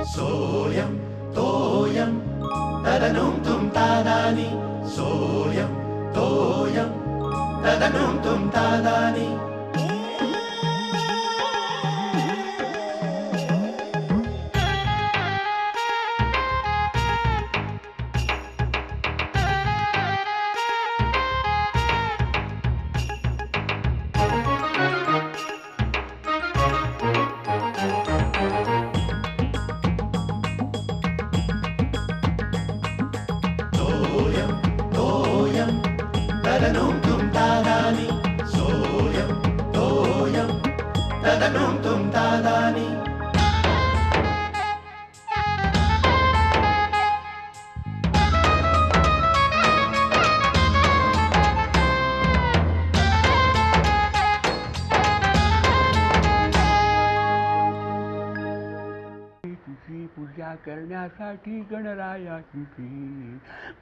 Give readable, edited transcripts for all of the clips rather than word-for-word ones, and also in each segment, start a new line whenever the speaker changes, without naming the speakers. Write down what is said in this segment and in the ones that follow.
सोयम तोयम तदनुम तुम तादानी सोयम तोयम तदनुम तुम तादानी तदनुम तुम तादानी सोयम तोयम तदनुम तुम तादानी
तुझी पूजा करण्यासाठी गणरायाची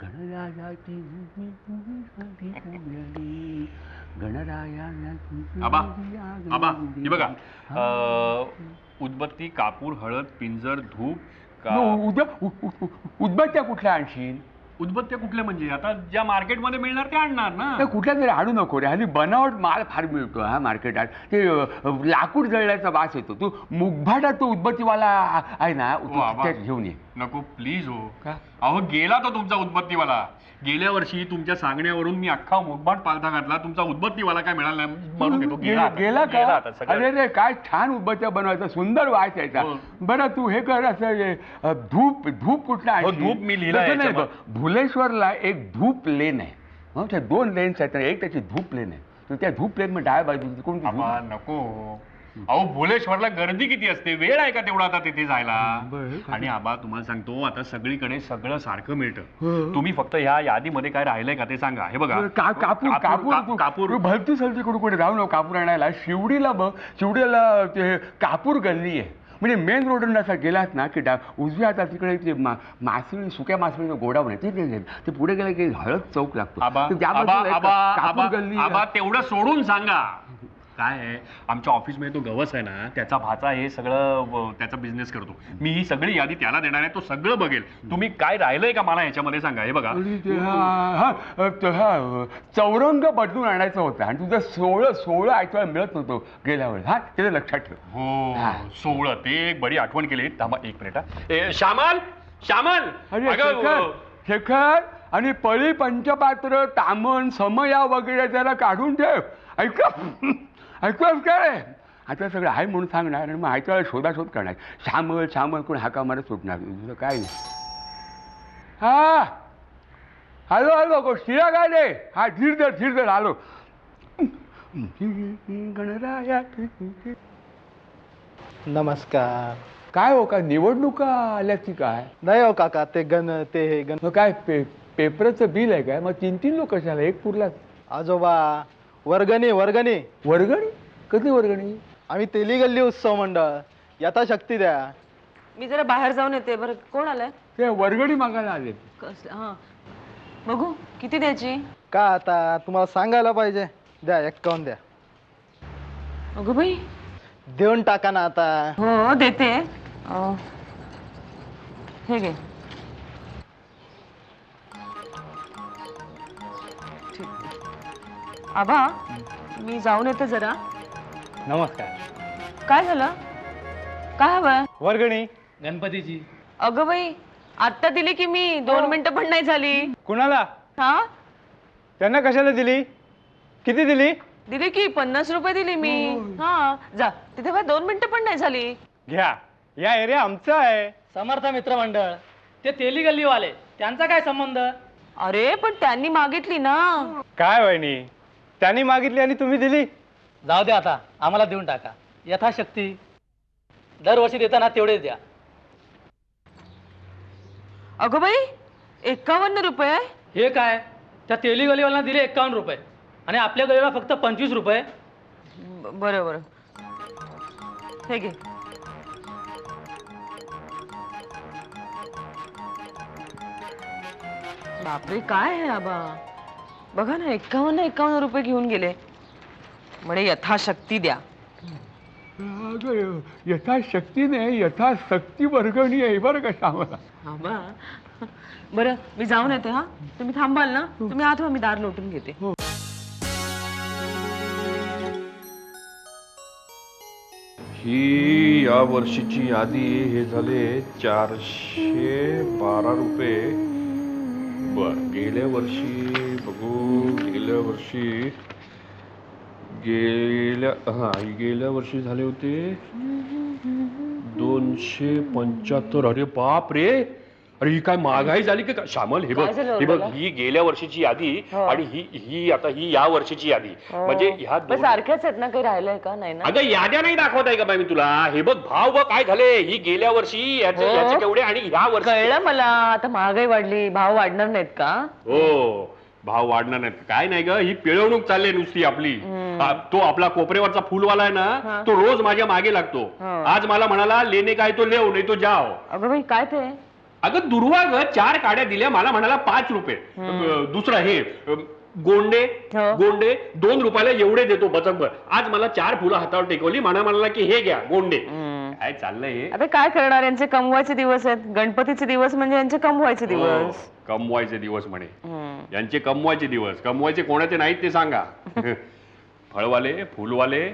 गणरायाची
आबा आबा हे बघा उदबत्ती कापूर हळद पिंजर धूप
उद्या उदबत्त्या कुठल्या आणशील?
उदबत्त्या कुठल्या म्हणजे आता ज्या मार्केटमध्ये मिळणार ते आणणार ना.
कुठल्या तरी आणू नको रे, हल्ली बनावट माल फार मिळतो हा मार्केटात. ते लाकूड जळल्याचा वास येतो. तू मुगभाटात तो उदबत्तीवाला आहे ना, घेऊन ये.
नको प्लीज हो.
का?
अहो गेला तो तुमचा उदबत्तीवाला. गेल्या वर्षी तुमच्या सांगण्यावरून मी अख्खा मुगभाट पालथा घातला. तुमचा उदबत्तीवाला काय मिळाला नाही म्हणून घेतो.
गेला का? अरे रे काय छान उदबत्त्या बनवायचा, सुंदर वास यायचा. बरं तू हे कर, असं धूप कुठला?
धूप मी लिहिला.
भुलेश्वरला एक धूप लेन आहे. त्या 2 लेन्स आहेत, एक त्याची धूप लेन आहे. त्या धूप लेन मग डाव्या बाजू कोणती?
नको. अहो भुलेश्वरला गर्दी किती असते, वेळ आहे का तेवढा आता तिथे जायला? आणि आबा तुम्हाला सांगतो आता सगळीकडे सगळं सारखं मिळतं. तुम्ही फक्त ह्या यादीमध्ये काय राहिलंय का ते सांगा. हे बघा
कापूर भलती सलती कुठे राहू नको कापूर आणायला. शिवडीला बघ, शिवडीला ते कापूर गल्ली आहे. म्हणजे मेन रोडून असा गेलात ना की उजव्या हातात तिकडे ते मासळी, सुक्या मासळीचं गोडाऊन आहे. ते पुढे गेलं की हळद चौक लागतो.
आबा तेवढं सोडून सांगा काय आहे. आमच्या ऑफिसमध्ये तो गवस आहे ना, त्याचा भाचा हे सगळं त्याचा बिझनेस करतो. मी ही सगळी यादी त्याला देणार आहे, तो सगळं बघेल. तुम्ही काय राहिलंय का मला याच्यामध्ये सांगा. हे बघा
चौरंग बदलून आणायचं होतं आणि तुझं 16 ऐकवायला मिळत नव्हतं गेल्या वेळेस. हा ते लक्षात ठेव.
हो 16 ते एक बरी आठवण केली. थांबा 1 मिनिट. श्यामल
शेखर आणि पळी पंचपात्र तामण समया वगैरे त्याला काढून ठेव. ऐकूस काय आता सगळं आहे म्हणून सांगणार आणि मग आयत्या शोधाशोध करणार. श्यामल कोण हाका मारत सुटणार, तुझं काय नाही. हा हॅलो शिरा काय रे? हा धीर आलो. गणराया
नमस्कार.
काय हो, काय निवडणुका आल्या की काय?
नाही हो काका, ते गण
काय पेपरचं बिल आहे काय? मग 3 लोक कशाला, एक पुरला?
आजोबा वर्गणी.
वर्गणी? कधी वर्गणी?
आम्ही तेली गल्ली उत्सव मंडळ, यथाशक्ती द्या.
मी जरा बाहेर जाऊन येते. बरं कोण आलंय?
ते वर्गणी मागायला आले.
हा बघू किती द्यायची?
का आता तुम्हाला सांगायला पाहिजे. द्या 51 द्या.
अगं बाई
देऊन टाका ना आता.
हो देते. हे घे. आबा मी जाऊन येते जरा.
नमस्कार.
काय झालं? काय हवंय?
वर्गणी गणपतीची.
अगं बाई आत्ता दिली की मी 2 मिनिटं पण नाही झाली.
कुणाला?
हा
त्यांना कशाला दिली? किती दिली?
दिली की 50 रुपये दिली मी. हा जा तिथे बघ, 2 मिनिटं पण नाही झाली.
घ्या, या एरिया आमचा आहे.
समर्थ मित्र मंडळ. ते तेली गल्लीवाले, त्यांचा काय संबंध?
अरे पण त्यांनी मागितली ना.
काय वहिनी, त्यांनी मागितली आणि तुम्ही दिली?
जाऊ द्या आता, आम्हाला देऊन टाका यथाशक्ती. दरवर्षी देताना तेवढेच द्या.
अगं बाई 51 रुपये?
हे काय, त्या तेली गल्लीवाल्यांना दिले 51 रुपये आणि आपल्या गल्लीला फक्त 25 रुपये.
बरं बरं हे घे. बापरे काय आहे आबा, बघा ना 51 रुपये घेऊन गेले. म्हणे यथाशक्ती द्या.
अगं, यथाशक्तीने यथाशक्ती वर्गणी आहे बरं का श्यामला.
आबा बरं मी जाऊन येते हा. तुम्ही थांबाल ना? तुम्ही आत व्हा, मी दार लोटून घेते.
ही या वर्षीची यादी हे झाले 412 रुपये. बर, गेल्या वर्षी बघू, गेल्या वर्षी झाले होते 275. अरे बाप रे, अरे ही काय महागाई झाली का श्यामल? हे बघ,
काय झालं
हे बघ,
त्याला?
ही गेल्या वर्षीची यादी आणि ही आता ही या वर्षीची यादी. म्हणजे ह्या
पण सारख्याच आहेत ना? काही राहिलंय का? नाही ना?
अगं याद्या नाही दाखवत आहे का बाई मी तुला? हे बघ भाव बघ काय झाले. ही गेल्या वर्षी याचे केवढे आणि ह्या वर्षी.
कळलं मला. आता महागाई वाढली, भाव वाढणार नाहीत का?
हो, भाव वाढणार नाहीत. काय नाही ग, ही पिळवणूक चालली नुसती आपली. तो आपला कोपरेवरचा फुलवाला आहे ना, तो रोज माझ्या मागे लागतो. आज मला म्हणाला लेने काय तो लेव नाही तो जाव.
अगं बाई काय ते?
अगं दुर्वा ग, 4 काड्या दिल्या, मला म्हणाला 5 रुपये. दुसरं हे गोंडे 2 रुपयाला एवढे देतो बचकभर. आज मला 4 फुलं हातावर टेकवली, म्हणाला की हे घ्या गोंडे. काय चाललंय हे?
आता काय करणार, यांचे कमवायचे दिवस आहेत. गणपतीचे दिवस म्हणजे यांचे कमवायचे दिवस.
कमवायचे दिवस म्हणे. यांचे कमवायचे दिवस. कमवायचे कोणाचे नाहीत ते सांगा. फळवाले, फुलवाले,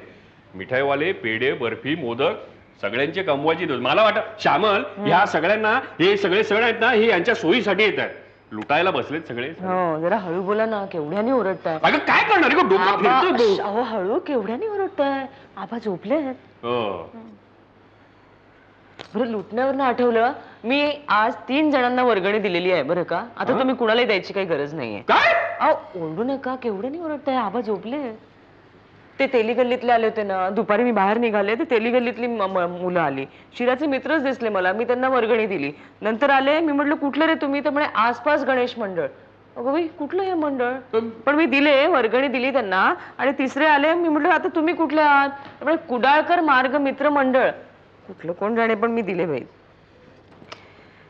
मिठाईवाले, पेढे, बर्फी, मोदक सगळ्यांचे कमवायचे दिवस. मला वाटत श्यामल, ह्या सगळ्यांना हे सगळे सण आहेत ना, हे यांच्या सोयीसाठी येत आहेत. लुटायला बसलेत सगळे.
हो, जरा हळू बोला ना, केवढ्याने ओरडताय.
अगं काय करणार ग, डोकं फिरतोय तो.
अहो हळू, केवढ्याने ओरडताय. आबा झोपले आहेत.
हो.
बरं, लुटण्यावरनं आठवलं, मी आज 3 जणांना वर्गणी दिलेली आहे बरं का. आता तुम्ही कुणालाही द्यायची काही गरज नाहीये.
काय?
अहो ओरडू नका, केवढ्याने ओरडताय. आबा झोपले. ते तेली गल्लीतले आले होते ना, दुपारी मी बाहेर निघाले, ते तेली गल्लीतली मुलं आली. शिराचे मित्रच दिसले मला, मी त्यांना वर्गणी दिली. नंतर आले, मी म्हटलं कुठलं रे तुम्ही? तर म्हणे आसपास गणेश मंडळ. अगं बाई, कुठलं हे मंडळ? पण मी दिले, वर्गणी दिली त्यांना. आणि तिसरे आले, मी म्हटलं आता तुम्ही कुठले आहात? त्यामुळे कुडाळकर मार्ग मित्र मंडळ. कुठलं कोण जाणे, पण मी दिले बाई.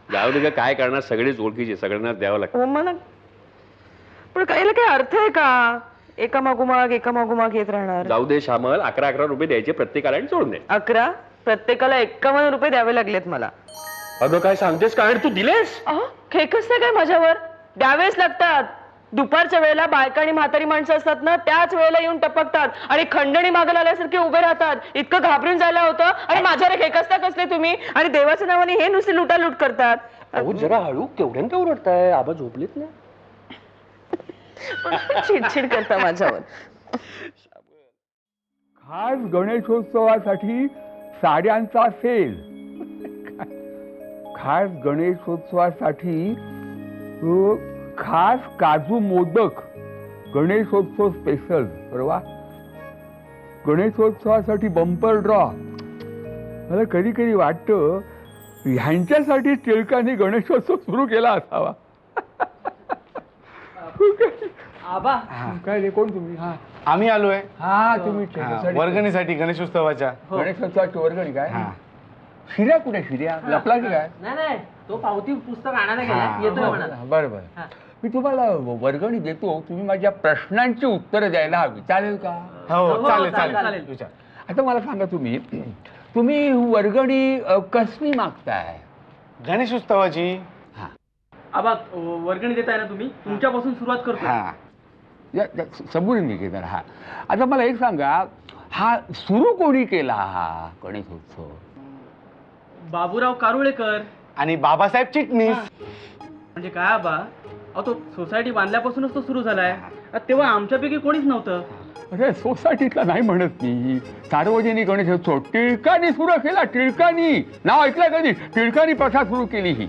जाऊ दे, काय करणार, सगळेच ओळखीचे, सगळ्यांना द्यावं लागतं.
हो मला, पण काहीला काही अर्थ आहे का? एका मागोमाग येत राहणार.
जाऊ दे श्यामल, 11 रुपये द्यायचे प्रत्येकाला आणि सोडून दे.
11? प्रत्येकाला 51 रुपये द्यावे लागलेत मला.
अगं काय सांगतेस काय? तू दिलेस?
अहो, खेकच नाही काय माझ्यावर? द्यावेच लागतात. दुपारच्या वेळेला बायका आणि म्हातारी माणसं असतात ना, त्याच वेळेला येऊन टपकतात आणि खंडणी मागायला आल्यासारखे उभे राहतात. इतकं घाबरून जायला होतं आणि माझ्यावर खेकसता कसले तुम्ही? आणि देवाच्या नावाने हे नुसते लुटालूट करतात.
अहो जरा हळू, केवढ्यानं ओरडताय? आबा झोपलेत ना.
चिडचिड करता माझ्यावर.
खास गणेशोत्सवासाठी साड्यांचा सेल. खास गणेशोत्सवासाठी खास काजू मोदक गणेशोत्सव स्पेशल. बरोबर, गणेशोत्सवासाठी बंपर ड्रॉ. मला कधी कधी वाटतं ह्यांच्यासाठी टिळकांनी गणेशोत्सव सुरू केला असावा.
आबा
काय रे, कोण तुम्ही? हा,
आम्ही आलोय
हा तुम्ही
वर्गणीसाठी गणेशोत्सवाच्या.
गणेशोत्सवाची वर्गणी काय? शिर्या कुठे? शिर्या लपला की काय?
नाही, तो पावती पुस्तक आणायला गेला, येतोय म्हणा.
बरं बरं, मी तुम्हाला वर्गणी देतो, तुम्ही माझ्या प्रश्नांची उत्तरं द्यायला हवी. चालेल का?
हो चालेल
चालेल.
चालेल विचार.
आता मला सांगा, तुम्ही वर्गणी कसली मागताय?
गणेशोत्सवाची.
आबा वर्गणी देताय ना तुम्ही, तुमच्यापासून सुरुवात करतो.
हा, समजून मी घेणार. हा, आता मला एक सांगा, हा सुरू कोणी केला हा गणेशोत्सव?
बाबूराव कारुळेकर.
आणि बाबासाहेब चिटणीस.
म्हणजे काय आबा, अहो तो सोसायटी बांधल्यापासूनच तो सुरू झालाय. तेव्हा आमच्यापैकी कोणीच नव्हतं.
अरे सोसायटीतला नाही म्हणत मी, सार्वजनिक गणेशोत्सव टिळकांनी सुरू केला. टिळकांनी नाव ऐकलं कधी? टिळकांनी प्रथा सुरू केली ही.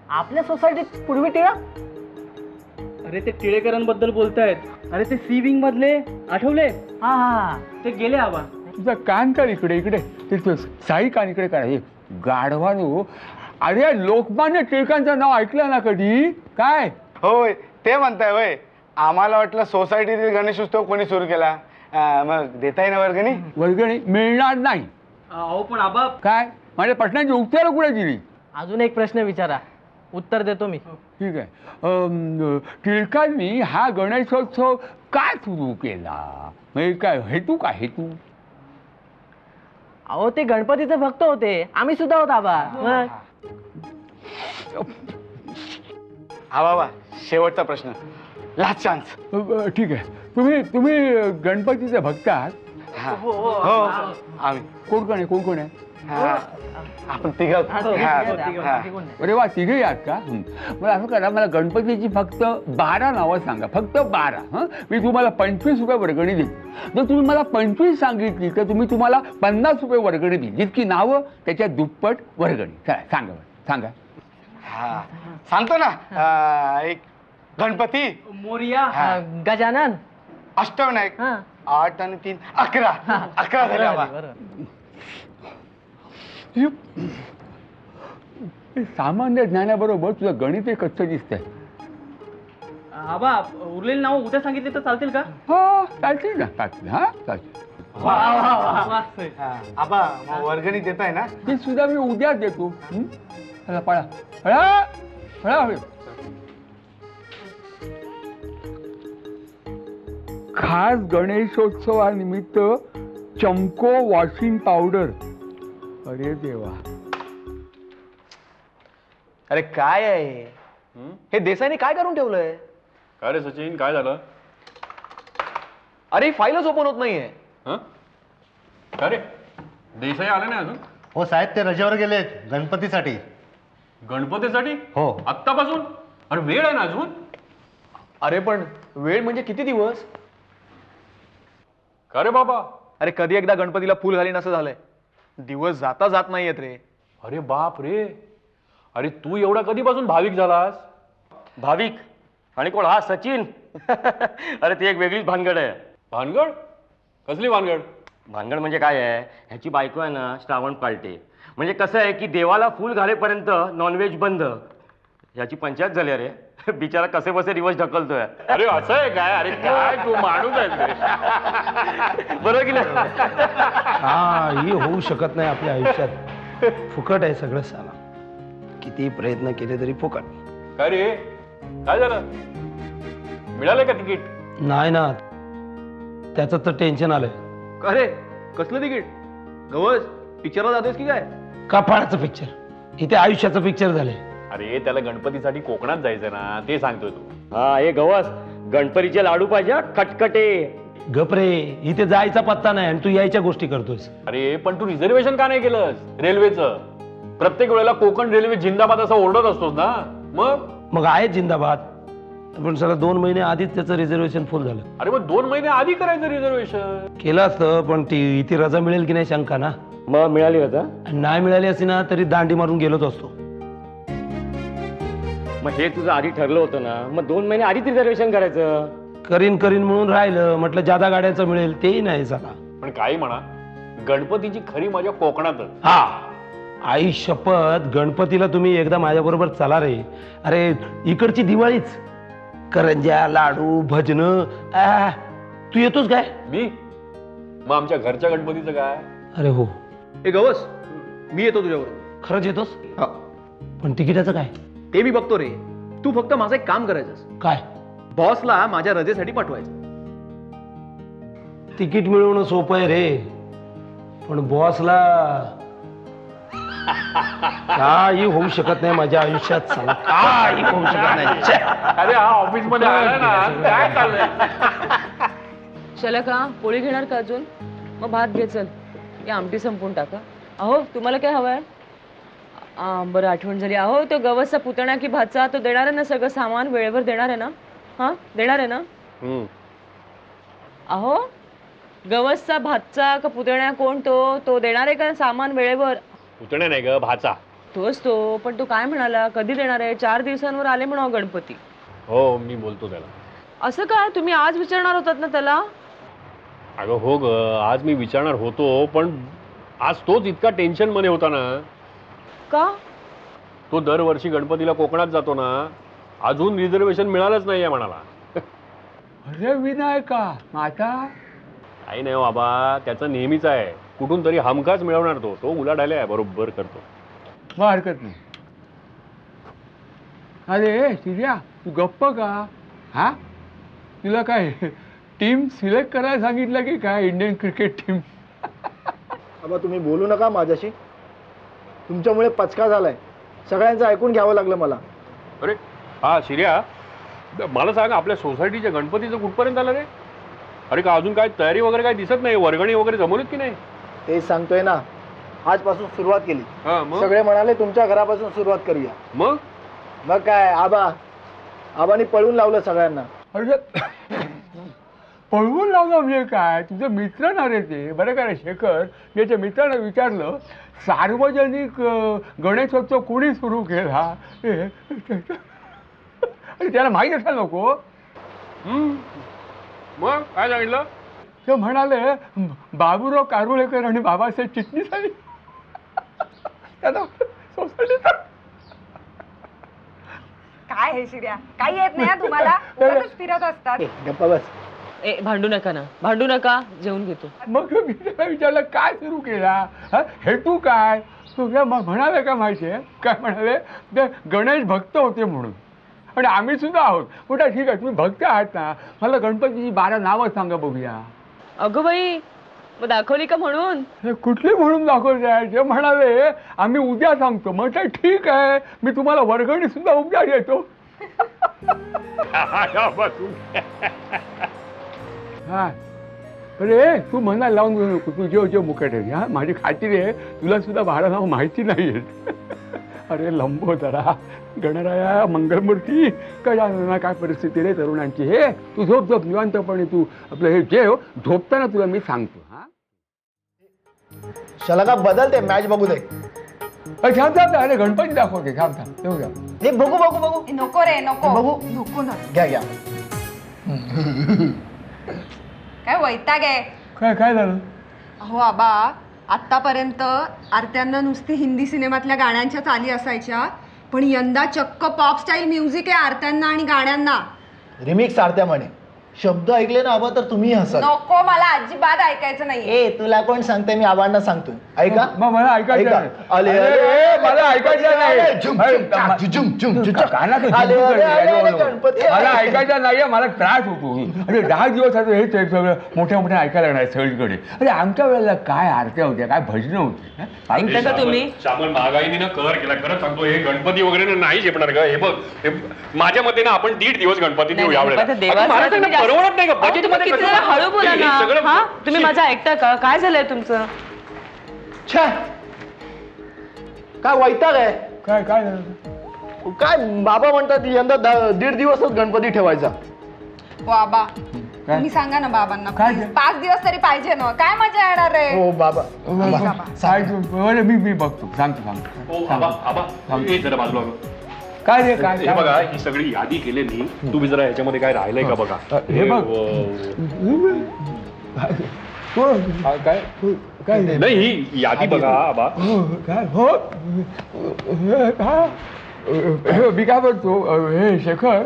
आपल्या सोसायटीत पूर्वी टिळा? अरे ते टिळेकरांबद्दल बोलतायत. अरे ते सी विंग मधले आठवले? हा, ते गेले आबा.
तुझा कान कर इकडे, इकडे ते साई कान इकडे काय गाढवानो. अरे लोकमान्य टिळकांचं नाव ऐकलं ना कधी? काय
होय, ते म्हणताय होय. आम्हाला वाटलं सोसायटीतील गणेशोत्सव कोणी सुरू केला. मग देताय ना वर्गणी?
वर्गणी मिळणार नाही.
अहो पण आबा,
काय माझ्या प्रश्नांची उत्तरं कुठे दिली?
अजून एक प्रश्न विचारा, उत्तर देतो मी.
ठीक आहे. टिळकांनी हा गणेशोत्सव काय सुरू केला? म्हणजे काय हेतू? काय हेतू?
अहो ते गणपतीचे भक्त होते, आम्ही सुद्धा होत आबा. मग
हा बाबा शेवटचा प्रश्न, लास्ट चान्स.
ठीक आहे, तुम्ही गणपतीचे भक्त आहात?
हो आम्ही.
कोण कोण आहे, कोण कोण आहे?
हा, आपण तिघ.
अरे वा, तिघे आहात का? मला असं करा, मला गणपतीची फक्त 12 नावं सांगा, फक्त 12. हं, मी तुम्हाला 25 रुपये वर्गणी देईन. जर तुम्ही मला 25 सांगितली तर तुम्हाला 50 रुपये वर्गणी देईन. जितकी नावं त्याच्या दुप्पट वर्गणी. चला सांगा सांगा.
हा सांगतो ना. एक गणपती,
मोरिया, गजानन,
अष्टविनायक,
हा.
8 आणि 3 11. 11 झाले बाबा.
सामान्य ज्ञानाबरोबर तुझं गणित हे कच्चं दिसतंय.
आबा उरलेली नाव उद्या सांगितली तर चालतील का?
हा चालतील ना, चालतील. हा चालतील.
आबा मग वर्गणी देताय ना?
ती सुद्धा मी उद्याच देतो. चला पळा पळा पळा. खास गणेशोत्सवानिमित्त चमको वॉशिंग पावडर. अरे देवा,
अरे काय आहे हे देसाईने काय करून ठेवलंय?
काय रे सचिन, काय झालं?
अरे फाईलच ओपन होत नाहीये.
हं? काय रे, देसाई आले नाही अजून?
हो साहेब, ते रजेवर गेलेत गणपतीसाठी.
गणपतीसाठी?
हो.
आत्तापासून? अरे वेळ आहे ना अजून.
अरे पण वेळ म्हणजे किती दिवस?
का रे बाबा?
अरे कधी एकदा गणपतीला फुल घालीन असं झालंय. दिवस जाता जात नाहीयेत रे.
अरे बाप रे, अरे तू एवढा कधीपासून भाविक झालास?
भाविक आणि कोण? हा सचिन. अरे ती एक वेगळीच भानगड आहे.
भानगड? कसली भानगड?
भानगड म्हणजे काय आहे, ह्याची बायको आहे ना श्रावण पाळते. म्हणजे कसं आहे की देवाला फूल घालेपर्यंत नॉनव्हेज बंद. ह्याची पंचायत झाली. अरे बिचारा कसे बसे दिवस ढकलतोय.
अरे असं आहे काय? अरे काय तू माणूस आहे.
बरोबर की नाही?
हा ही होऊ शकत नाही आपल्या आयुष्यात. फुकट आहे सगळं साला. किती प्रयत्न केले तरी फुकट.
काय रे, काय झालं? मिळालं का तिकीट?
नाही ना, त्याचं तर टेन्शन आलंय.
अरे कसलं तिकीट? गवस पिक्चरला जातोयस की काय?
कपाळाचं पिक्चर, इथे आयुष्याचं पिक्चर झालंय.
अरे त्याला गणपतीसाठी कोकणात जायचं ना, ते सांगतोय तू.
हा हे गवस, गणपतीचे लाडू पाहिजे खटखटे.
गपरे, इथे जायचा पत्ता नाही आणि तू यायच्या गोष्टी करतोयस.
अरे पण तू रिझर्वेशन का नाही केलंस रेल्वेचं? प्रत्येक वेळेला कोकण रेल्वे जिंदाबाद असं ओरडत असतोस ना.
मग आहे जिंदाबाद, पण सगळं 2 महिने आधीच त्याचं रिझर्वेशन फुल झालं.
अरे मग 2 महिने आधी करायचं रिझर्वेशन.
केलं असतं, पण ती इथे रजा मिळेल की नाही शंका ना.
मग मिळाली होता?
आणि नाही मिळाली असती ना तरी दांडी मारून गेलोच असतो.
मग हे तुझं आधी ठरलं होतं ना, मग 2 महिने आधीच रिझर्वेशन करायचं.
करीन म्हणून राहिलं. म्हटलं जादा गाड्यांचं मिळेल, तेही नाही झाला.
पण काही म्हणा, गणपतीची खरी मजा कोकणातच.
हा आई शपथ, गणपतीला तुम्ही एकदा माझ्याबरोबर चला रे. अरे इकडची दिवाळीच, करंज्या, लाडू, भजन. तू येतोस काय?
मी? मग आमच्या घरच्या गणपतीचं काय?
अरे हो.
ए गवस, मी येतो तुझ्याबरोबर.
खरंच येतोस?
हा.
पण तिकिटाचं काय?
ते मी बघतो रे. तू फक्त माझं एक काम करायचंस.
काय?
बॉसला माझ्या रजेसाठी पाठवायचं.
तिकीट मिळवणं सोपं आहे रे, पण बॉसला काही होऊ शकत नाही माझ्या आयुष्यात. सांग, काही होऊ शकत नाही. छे!
अरे हा ऑफिस मध्ये आला ना, काय चाललंय?
चला का पोळी घेणार का अजून? मग भात घे. चल या आमटी संपवून टाका. अहो तुम्हाला काय हवंय? बरं आठवण झाली. अहो तो गवसचा पुतणा की भाचा तो देणार आहे ना, सगळं सामान वेळेवर देणार आहे ना? हा देणार आहे ना? अहो गवसचा भातचा का पुतण्या कोण तो देणार आहे का सामान वेळेवर?
पुतण्या नाही ग, भाचा.
तोच तो. पण तो काय म्हणाला, कधी देणार आहे? 4 दिवसांवर आले म्हणा गणपती.
हो मी बोलतो त्याला.
असं काय, तुम्ही आज विचारणार होतात ना त्याला?
अगं हो ग, आज मी विचारणार होतो, पण आज तोच इतका टेन्शन मध्ये होता ना.
का?
तो दरवर्षी गणपतीला कोकणात जातो ना, अजून रिझर्वेशन मिळालंच नाहीये म्हणाला.
अरे विनायका, माझा
काही नाही हो बाबा, त्याचं नेहमीच आहे. कुठून तरी हमखास मिळवणार तो उलाढाल्या आहे, बरोबर करतो.
मग हरकत नाही. अरे शिर्या, तू गप्प का? हा तुला काय टीम सिलेक्ट करायला सांगितलं की काय? Indian cricket team?
आबा तुम्ही बोलू नका माझ्याशी. तुमच्यामुळे पचका झालाय. सगळ्यांचं ऐकून घ्यावं लागलं मला.
अरे हा शिर्या, मला सांग आपल्या सोसायटीच्या गणपतीचं कुठपर्यंत आलं रे? अरे का अजून काय तयारी वगैरे काय दिसत नाही? वर्गणी वगैरे जमवलीत की नाही?
तेच सांगतोय ना, आजपासून सुरुवात केली.
हा मग
सगळे म्हणाले तुमच्या घरापासून सुरुवात करूया.
मग
काय आबानी पळून लावलं सगळ्यांना.
अरे पळवून लावलं म्हणजे काय? तुझे मित्र ना रे ते. बरं का रे शेखर, याच्या मित्रानं विचारलं सार्वजनिक गणेशोत्सव कोणी सुरू केला? अरे त्याला माहीत असायला नको.
मग काय सांगितलं?
ते म्हणाले बाबूराव कारुळेकर आणि बाबासाहेब चिटणीस आली. त्यांना सोसायटीचा
काय हे शिर्या, काही येत नाही तुम्हाला, उगाचच फिरत असतात.
गप्पा बस.
भांडू नका ना, भांडू नका, जेवून घेतो.
मग मी त्याला विचारलं काय सुरू केला, हेतू काय? म्हणाले का माहिती आहे काय म्हणाले? ते गणेश भक्त होते म्हणून, आणि आम्ही सुद्धा आहोत. म्हटलं ठीक आहे, तुम्ही भक्त आहात ना, मला गणपतीची 12 नावं सांगा बघूया.
अगं बाई, मग दाखवली का म्हणून?
कुठली म्हणून दाखवते? ते म्हणाले आम्ही उद्या सांगतो. म्हटलं ठीक आहे, मी तुम्हाला वर्गणी सुद्धा उद्या देतो. हा अरे तू म्हणायला लावून घेऊ नको, तू जेव मुकट आहे. हा माझी खात्री आहे तुला सुद्धा 12 नाव माहिती नाही आहेत. अरे लंबोदरा, गणराया, मंगलमूर्ती, कशा काय परिस्थिती रे तरुणांची. हे तू झोप निवांतपणे, तू आपलं हे जेव. झोपताना तुला मी सांगतो. हा
शलाका बदलते, मॅच बघू दे.
थांब, अरे गणपती दाखवते. थांब येऊ द्या.
हे बघू.
नको रे, नको
बघू.
नको ना.
घ्या.
काय वैताग आहे.
काय झालं?
अहो आबा, आतापर्यंत आरत्यांना नुसती हिंदी सिनेमातल्या गाण्यांच्या चाली असायच्या, पण यंदा चक्क पॉप स्टाईल म्युझिक आहे आरत्यांना आणि गाण्यांना.
रिमिक्स आरत्या म्हणे. शब्द ऐकले ना आबा तर तुम्ही हसा.
नको, मला अजिबात ऐकायचं नाही.
तुला कोण सांगते? मी आबांना सांगतो. ऐका.
मग मला ऐकायचं नाही.
आले
मला ऐकायचं नाही. मला ऐकायचं नाहीये, मला त्रास होतो. अरे 10 दिवस आता हे सगळं मोठ्या ऐकायला लागणार सगळीकडे. अरे आमच्या वेळेला काय आरत्या होत्या, काय भजनं होती.
ऐकता का तुम्ही?
श्यामल, महागाईने ना कहर केला. खरं सांगतो, हे गणपती वगैरे नाही झेपणार ग. हे बघ, माझ्या मते ना आपण 1.5 दिवस गणपती देऊ यावेळेला. परवडत नाही का? बजेट मध्ये
किती जरा हळू बोला ना. हा तुम्ही माझं ऐकता का? काय झालंय तुमचं?
काय वैताग आहे.
काय झालं?
काय बाबा म्हणतात यंदा 1.5 दिवसच गणपती ठेवायचा.
बाबा तुम्ही सांगा ना बाबांना, 5 दिवस तरी पाहिजे ना. काय मजा येणार रे.
हो बाबा.
मी बघतो, सांगतो.
जरा बाजूला
काय रे?
हे बघा, ही सगळी यादी केलेली. तुम्ही जरा ह्याच्यामध्ये काय राहिलंय का बघा.
हे बघ. काय
नाही, ही यादी बघा आबा.
काय हो मी काय बोलतो, हे शेखर,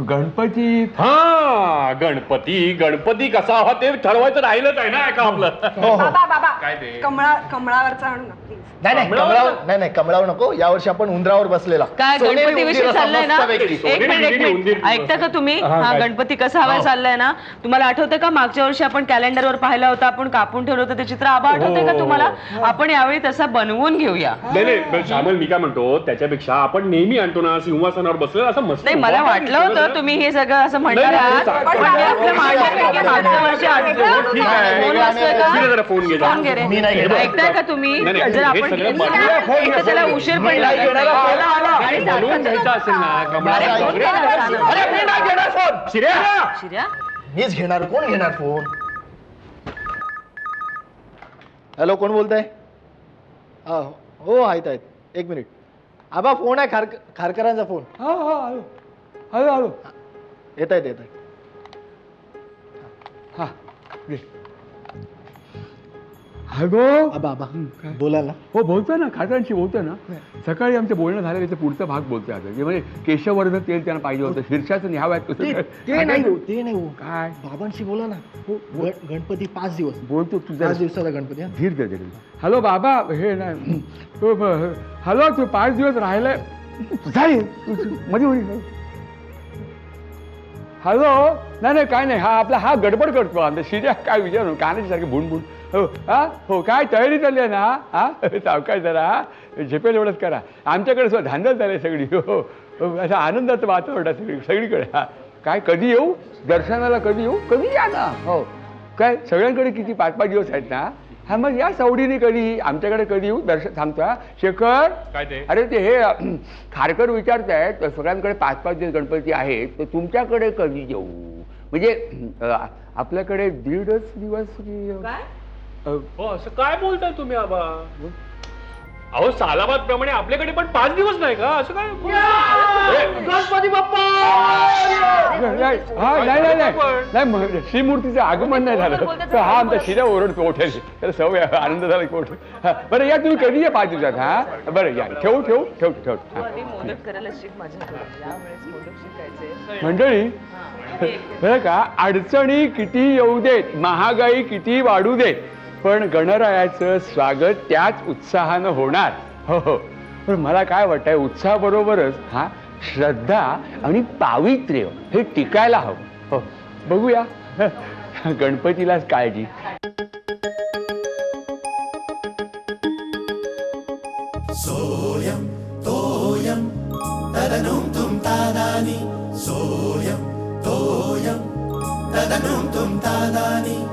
गणपती.
हा गणपती कसा हवा ते ठरवायचं राहिलंच आहे ना का आपलं.
बाबा
काय ते?
कमळावरचा आणू ना प्लीज.
नाही कमळावर नको. यावर्षी आपण उंदरावर बसलेला.
काय गणपती विषयी चाललंय ना? एक मिनिट ऐकता का तुम्ही? हा गणपती कसा हवाय चाललाय ना? तुम्हाला आठवतंय का मागच्या वर्षी आपण कॅलेंडरवर पाहिलं होतं, आपण कापून ठेवलं होतं ते चित्र. आबा आठवतंय का तुम्हाला? आपण यावेळी तसा बनवून घेऊया.
नाही श्यामल, मी काय म्हणतो, त्याच्यापेक्षा आपण नेहमी आणतो ना सिंहासनावर बसलेलं असं मस्त.
नाही, मला वाटलं होतं तुम्ही हे सगळं असं म्हणणार आहात. मागच्या वर्षी
फोन घे.
ऐकताय का तुम्ही? जर आपण त्याला उशीर पडला
मीच घेणार. कोण घेणार फोन? हॅलो, कोण बोलताय? हो आहेत. 1 मिनिट. आबा फोन आहे, खारकरांचा फोन.
हॅलो.
येत आहेत.
हा हॅलो
आबा बोला ना.
हो बोलतोय ना, खासदारांशी बोलतोय ना. सकाळी आमचं बोलणं झालं, त्याचा पुढचा भाग बोलतोय आता. म्हणजे केशवर्धन तेल त्यांना पाहिजे होतं, शीर्षाचं न्यावं.
ते नाही हो.
काय
बाबांशी बोला ना. गणपती 5 दिवस
बोलतो तुझा
5 दिवसाचा गणपती.
धीर दे. हॅलो बाबा, हे नाही. हॅलो, तू 5 दिवस राहिलाय मध्ये. हॅलो नाही नाही काय नाही हा आपला हा गडबड करतो आमच्या शिर्या काय विचारू कानाची सारखी भुणभुण हो हा हो काय तयारी चालली आहे ना हा सावकाश जरा झेपेल एवढंच करा आमच्याकडे सुद्धा धांदल झाली झाली सगळी हो हो असं आनंदाचं वातावरण आहे सगळीकडे हा काय कधी येऊ दर्शनाला कधी येऊ कधी या ना हो काय सगळ्यांकडे किती 5-5 दिवस आहेत ना हा मग या सवडीने कधी आमच्याकडे कधी येऊ दर्शन थांबतो शेखर
काय ते
अरे ते हे खारकर विचारतायत सगळ्यांकडे 5-5 दिवस गणपती आहेत तर तुमच्याकडे कधी येऊ म्हणजे आपल्याकडे 1.5 दिवस
हो असं काय बोलताय तुम्ही आबा अहो सालाबाद प्रमाणे आपल्याकडे पण 5 दिवस नाही का असं काय
गणपती बाप्पा
नाही श्रीमूर्तीचं आगमन नाही झालं तर हा आमचा शिरा ओरडतो ओठ्याने त्याला सवय आनंद झाला की ओठ बरं या तुम्ही कधी या 5 दिवसात हा बरं या ठेवू
मोदक करायला शिक माझ्याकडे यावेळेस मोदक शिकायचे
मंडळी बरं का अडचणी किती येऊ देत महागाई किती वाढू देत पण गणरायाचं स्वागत त्याच उत्साहानं होणार हो हो पण मला काय वाटतंय उत्साहाबरोबरच हा श्रद्धा आणि पावित्र्य हे टिकायला हवं हो बघूया गणपतीलाच काळजी
सोयम तोयम तदनुम तुम तादानी सोयम तोयम तदनुम तुम तादानी